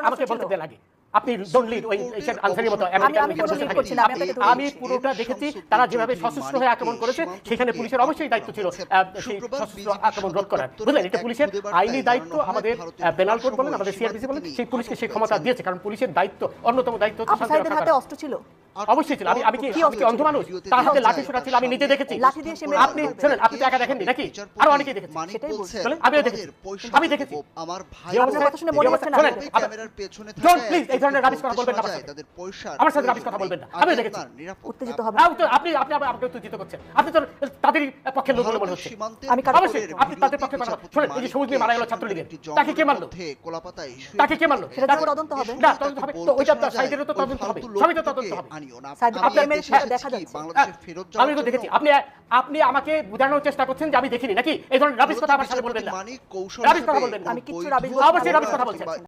আমাকে বলতে দেন আগে। আপনি ডোন্ট লিড ওই আনসারের মতো আমি পুরোটা দেখেছি। তারা যেভাবে সশস্ত্র হয়ে আক্রমণ করেছে সেখানে পুলিশের অবশ্যই দায়িত্ব ছিল সেই সশস্ত্র আক্রমণ রোধ করার। বুঝলেন, এটা পুলিশের আইনি দায়িত্ব। আমাদের পেনাল কোড বলেন, আমাদের সিআরপিসি বলেন, সেই পুলিশকে সেই ক্ষমতা দিয়েছে। কারণ পুলিশের দায়িত্ব, অন্যতম দায়িত্ব অস্ত্র ছিল। অবশ্যই ছিল। আমি কি অন্ধ মানুষ? তার হাতে লাঠি ছোটা ছিল, আমি নিজে দেখেছি। আপনি শুনেন, আপনি তো একা দেখেননি নাকি? আরো অনেকেই দেখেছে। আমিও দেখেছি, আমি দেখেছি। আমার ভাই কথা শুনে মনে হচ্ছে না ক্যামেরার পেছনে ডোন্ট প্লিজ এই ধরনের রাবিশ কথা বলবেন না আমার সাথে রাবিশ কথা বলবেন না। আমি দেখেছি। উত্তেজিত হবে আপনি আমাকে উত্তেজিত করছেন। আপনি তো তাদের পক্ষে লোক বলে মনে হচ্ছে। আমি অবশ্যই আপনি তাদের পক্ষে কথা বলেন। শুনেন, এই যে সবুজ মিয়া মারা গেল ছাত্রলীগের, তাকে কে মারলো? তাকে কে মারলো? সেটা তদন্ত হবে। না, তদন্ত হবে তো। ওইটা তো সাইডেরও তো তদন্ত হবে, সবই তো তদন্ত হবে। আমি তো দেখেছি। আপনি আমাকে বোঝানোর চেষ্টা করছেন যে আমি দেখিনি নাকি? এই ধরনের রাবিশ কথা আমার সাথে বলবেন না। রাবিশ কথা বলবেন না। আমি কিচ্ছু রাবিশ অবশ্যই রাবিশ কথা বলছেন।